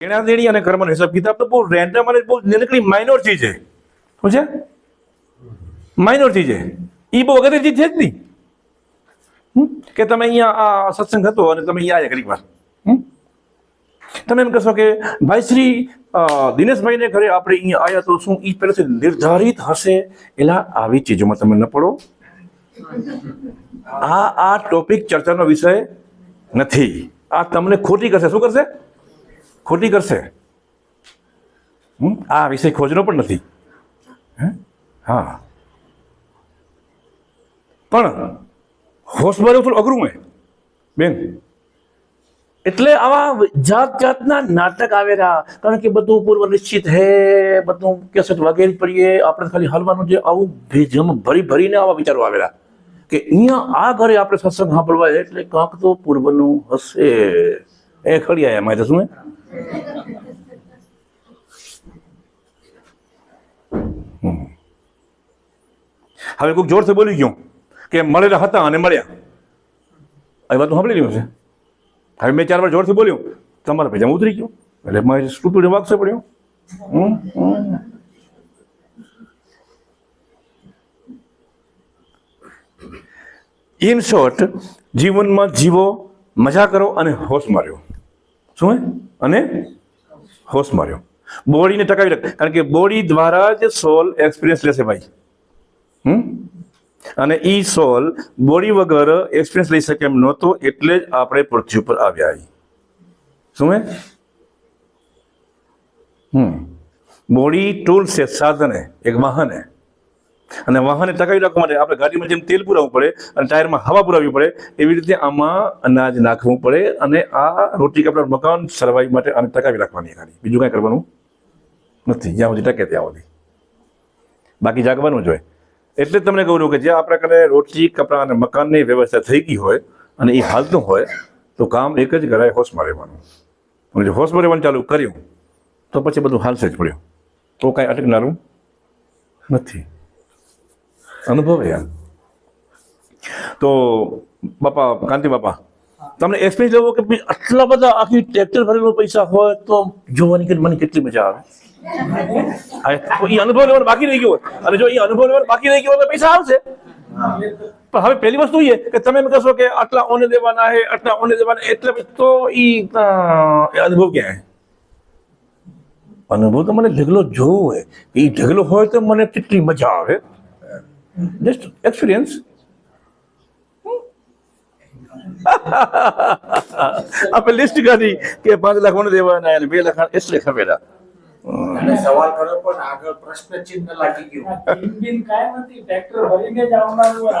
લેણા દેણી અને કર્મનો હિસાબ કિતાબ તો બહુ રેન્ડમ અને બહુ નનકડી માઇનોર ચીજ છે. શું છે? માઇનોર ચીજ છે. એ બહુ અગત્યની ચીજ છે જ નહીં કે તમે અહીંયા આ સત્સંગ હતો અને તમે અહીંયા આવ્યા ઘડીક વાર. તમે એમ કહેશો કે ભાઈ શ્રી દિનેશભાઈને ઘરે આપણે અહીંયા આવ્યા તો શું એ પહેલેથી નિર્ધારિત હશે? એલા આવી ચીજોમાં તમે ન પડો. આ ટોપિક ચર્ચાનો વિષય નથી. આ તમને ખોટી કરશે. શું કરશે? ખોટી કરશે. આ વિષય ખોજનો પણ નથી. હા, પણ હોશમાં થોડું અઘરું હોય બેન. એટલે આવા જાત જાતના નાટક આવેલા, કારણ કે બધું પૂર્વ નિશ્ચિત હે, બધું કેસેટ વગેરે પડીએ, આપણે ખાલી હલવાનું છે. આવું ભેજમ ભરી ભરીને આવા વિચારો આવેલા કે અહીંયા આ ઘરે આપણે સત્સંગ સાંભળવા એટલે કાંક તો પૂર્વનું હશે. એ ખડી આયા મારે શું હવે કોઈક જોરથી બોલી ગયું કે મળેલા હતા અને મળ્યા. એ વાત સાંભળી રહ્યું છે. હવે મેં 4 વાર જોરથી બોલ્યું, તમારા ભેજામાં ઉતરી ગયું એટલે મારે સ્ટુપિડ વાગશે પડ્યો. ઇન શોર્ટ, જીવનમાં જીવો, મજા કરો અને હોશ માર્યો. શું હે? અને હોશ માર્યો. બોડીને ટકાવી રાખ, કારણ કે બોડી દ્વારા જ સોલ એક્સપિરિયન્સ લેશે ભાઈ. અને ઈ સોલ બોડી વગર એક્સપિરિયન્સ લઈ શકે એમ નહોતો, એટલે જ આપણે પૃથ્વી ઉપર આવ્યા. શું હે? બોડી ટૂલ છે, સાધન હે, એક વાહન હે. અને વાહનને ટકાવી રાખવા માટે આપણે ગાડીમાં જેમ તેલ પુરાવવું પડે અને ટાયરમાં હવા પુરાવવી પડે, એવી રીતે આમાં અનાજ નાખવું પડે. અને આ રોટી કપડા મકાન સર્વાઈવ માટે આને ટકાવી રાખવાની ખાલી, બીજું કાંઈ કરવાનું નથી. જ્યાં સુધી ટકે ત્યાં સુધી, બાકી જાગવાનું જ હોય. એટલે તમને કહું છું કે જે આપણા કને રોટલી કપડાં અને મકાનની વ્યવસ્થા થઈ ગઈ હોય અને એ હાલતું હોય તો કામ એક જ કરાય, હોશમાં રહેવાનું. અને જો હોશમાં રહેવાનું ચાલુ કર્યું તો પછી બધું હાલશે જ પડ્યું, તો કાંઈ અટકનારું નથી. અનુભવ યાર. તો બાપા કાંતિ બાપા, તમને એક્સપિરિયન્સ લેવો કે આટલા બધા આખી ટ્રેક્ટર ભરેલો પૈસા હોય તો જોવાની કે મને કેટલી મજા આવે. એ અનુભવ લેવાનું બાકી રહી ગયો હોય, અને જો એ અનુભવ લેવાનું બાકી રહી ગયો હોય તો પૈસા આવશે. પણ હવે પહેલી વસ્તુ એ કે તમે એમ કહેશો કે આટલા ઓને દેવાના હે, આટલા ઓને દેવાના, એટલે તો એ અનુભવ ક્યાં? અનુભવ તો મને ઢગલો જોવો હોય, એ ઢગલો હોય તો મને કેટલી મજા આવે. Just experience. આપણે લિસ્ટ કાઢી કે 5 લાખ ઓને દેવાના અને 2 લાખ એટલે ખબર. સવાલ કરો પણ આગળ પ્રશ્ન ચિહ્ન લાગી ગયું. ઇન્જિન કાય નથી, ટ્રેક્ટર ભરીને જ આવવાનું.